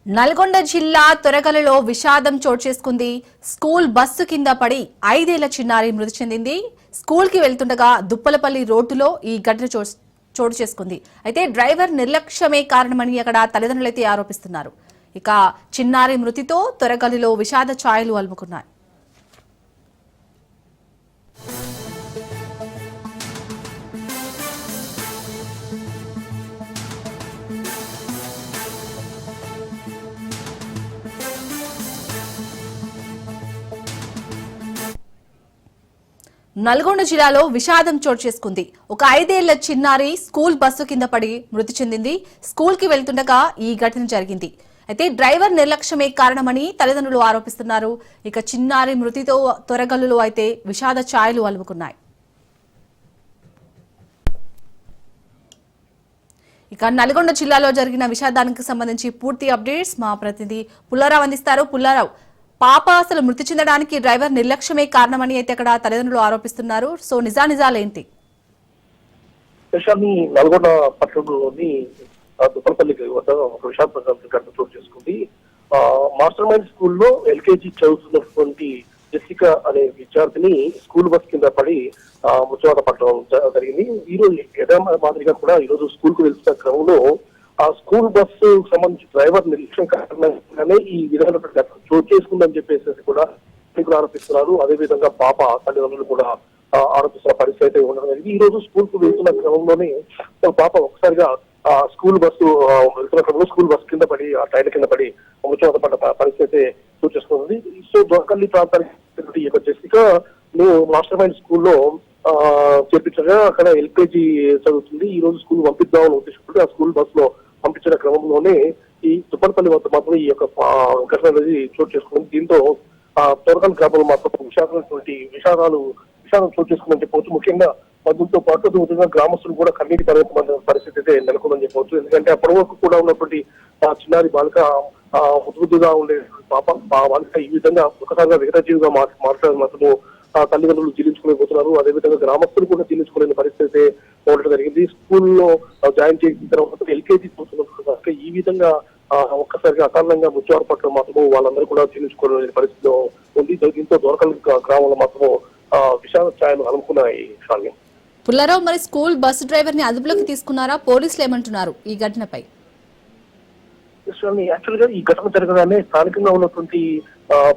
నల్గొండ జిల్లా తొరగలలో విషాదం చోటు చేసుకుంది. స్కూల్ బస్సు కింద పడి 5 ఏళ్ల చిన్నారి మృతి చెందింది. స్కూల్ కి వెళ్తుండగా దుప్పలపల్లి రోడ్డులో ఈ ఘటన చోటు చేసుకుంది. అయితే డ్రైవర్ నిర్లక్ష్యమే కారణమని అక్కడ తల్లిదండ్రులైతే ఆరోపిస్తున్నారు. ఇక చిన్నారి మృతితో తొరగలలో విషాద ఛాయలు అలుముకున్నాయి. నల్గొండ జిల్లాలో విషాదం చోటు చేసుకుంది. ఒక 5 ఏళ్ల చిన్నారి స్కూల్ బస్సు కింద పడి మృతి చెందింది. స్కూల్ కి వెళ్తుండగా ఈ ఘటన జరిగింది. అయితే డ్రైవర్ నిర్లక్ష్యమే కారణమని తల్లిదండ్రులు ఆరోపిస్తున్నారు. ఇక చిన్నారి మృతితో తొరగల్లులో అయితే విషాద ఛాయలు అలుముకున్నాయి. ఇక నల్గొండ జిల్లాలో జరిగిన విషాదానికి సంబంధించి పూర్తి అప్డేట్స్ మా ప్రతినిధి పుల్లారావు అందిస్తారు. పుల్లారావు, పాప అసలు మృతి చెందడానికి డ్రైవర్ నిర్లక్ష్యమే కారణమని అయితే అక్కడ తల్లిదండ్రులు ఆరోపిస్తున్నారు. సో నిజానిజాలేంటి? నల్గొండ పట్టణంలోని దుప్పలపల్లి వద్ద ఒక విషాదకర ఘటన చోటు చేసుకుంది. మాస్టర్ మైండ్ స్కూల్లో ఎల్కేజీ చదువుతున్నటువంటి జెసికా అనే విద్యార్థిని స్కూల్ బస్ కింద పడి ముచ్చవాట పట్టడం జరిగింది. ఈ రోజు ఎదే మాదిరిగా కూడా ఈ రోజు స్కూల్ కు వెళ్తున్న క్రమంలో ఆ స్కూల్ బస్సు సంబంధించి డ్రైవర్ నిర్లక్ష్యం కారణంగానే ఈ విధంగా చోటు చేసుకుందని చెప్పేసి కూడా ఆరోపిస్తున్నారు. అదేవిధంగా పాప తల్లిదండ్రులు కూడా ఆరోపిస్తున్న పరిస్థితి అయితే ఉండడం జరిగింది. ఈ రోజు స్కూల్ కు వెళ్తున్న క్రమంలోనే పాప ఒకసారిగా స్కూల్ బస్సు వెళ్తున్న క్రమంలో స్కూల్ బస్సు కింద పడి ఆ టైర్ కింద పడి ముచ్చట పడ్డ పరిస్థితి చోటు చేసుకుంది. సో దొరకల్లి ప్రాంతానికి జెసికా మాస్టర్ మైండ్ స్కూల్లో చేర్పించగా అక్కడ ఎల్కేజీ చదువుతుంది. ఈ రోజు స్కూల్ పంపిద్దామని ఉద్దేశించుకుంటే ఆ స్కూల్ బస్ లో పంపించిన క్రమంలోనే ఈ తుప్పలపల్లి వద్ద మాత్రం ఈ యొక్క ఘటన అనేది చోటు చేసుకుంది. దీంతో తొరకల్ గ్రామంలో మాత్రం విషాదం చోటు చేసుకుందని చెప్పవచ్చు. ముఖ్యంగా బంధువులతో పాటు గ్రామస్తులు కూడా కన్నీటి పరిస్థితి అయితే నెలకొందని చెప్పవచ్చు. ఎందుకంటే అప్పటి వరకు కూడా ఉన్నటువంటి చిన్నారి బాలిక ముద్దుగా ఉండే బాలిక ఈ విధంగా ఒకసారిగా వికటజీవిగా మాట్లాడే మాత్రము తల్లిదండ్రులు జీర్ణించుకోలేకపోతున్నారు. అదేవిధంగా గ్రామస్తులు కూడా జీర్ణించుకోలేని పరిస్థితి ఉండడం జరిగింది. స్కూల్లో జాయిన్ చేసిన తర్వాత ఎల్కేజీ చూస్తున్నప్పుడు ఈ విధంగా ఒక్కసారిగా అకారణంగా ముచ్చవారు పట్టడం మాత్రము వాళ్ళందరూ కూడా జీర్ణించుకోలేని పరిస్థితి ఉంది. దీంతో దొరకల్ గ్రామంలో మాత్రము విషాద ఛాయలు అలుముకున్నాయి. పుల్లారావు, మరి స్కూల్ బస్సు డ్రైవర్ ని అదుపులోకి తీసుకున్నారా? పోలీసులు ఏమంటున్నారు ఈ ఘటనపై? యాక్చువల్ గా ఈ ఘటన జరగగానే స్థానికంగా ఉన్నటువంటి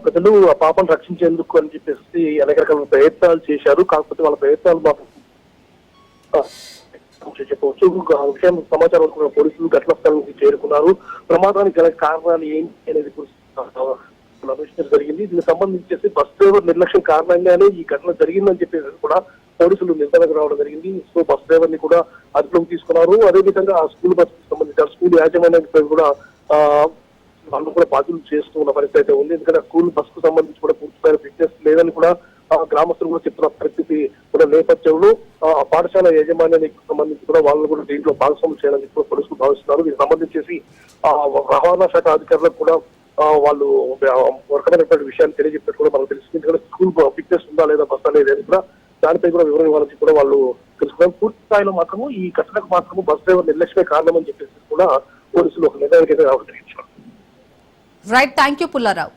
ప్రజలు ఆ పాపను రక్షించేందుకు అని చెప్పేసి అనేక రకాల ప్రయత్నాలు చేశారు. కాకపోతే వాళ్ళ ప్రయత్నాలు మాత్రం చెప్పవచ్చు. విషయం సమాచారం పోలీసులు ఘటనా స్థలానికి చేరుకున్నారు. ప్రమాదానికి గల కారణాలు ఏంటి అనేది అన్వేషించడం జరిగింది. దీనికి సంబంధించేసి బస్ డ్రైవర్ నిర్లక్ష్యం కారణంగానే ఈ ఘటన జరిగిందని చెప్పేసి కూడా పోలీసులు నిర్ధారణకు రావడం జరిగింది. సో బస్ డ్రైవర్ ని కూడా అదుపులోకి తీసుకున్నారు. అదేవిధంగా ఆ స్కూల్ బస్ సంబంధించిన స్కూల్ యాజమాన్యానికి కూడా వాళ్ళు కూడా బాధ్యతలు చేస్తున్న పరిస్థితి అయితే ఉంది. ఎందుకంటే స్కూల్ బస్ కు సంబంధించి కూడా పూర్తిస్థాయి ఫిట్నెస్ లేదని కూడా గ్రామస్తులు కూడా చెప్తున్న పరిస్థితి కూడా నేపథ్యంలో పాఠశాల యాజమాన్యానికి సంబంధించి కూడా వాళ్ళు కూడా దీంట్లో భాగస్వామ్యం చేయాలని కూడా పోలీసులు భావిస్తున్నారు. దీనికి సంబంధించేసి రవాణా శాఖ అధికారులకు కూడా వాళ్ళు వర్కమైనటువంటి విషయాన్ని తెలియజెప్పినట్టు కూడా మనకు తెలుస్తుంది. ఎందుకంటే స్కూల్ ఫిట్నెస్ ఉందా లేదా బస్ అనేది అని కూడా దానిపై కూడా వివరణ ఇవ్వాలని కూడా వాళ్ళు తెలుసుకున్నారు. పూర్తి స్థాయిలో మాత్రము ఈ ఘటనకు మాత్రము బస్ డ్రైవర్ నిర్లక్ష్యమే కారణమని చెప్పేసి కూడా పోలీసులు ఒక నిర్ణయానికి అయితే రావడం జరిగింది. Right, thank you Pullarao.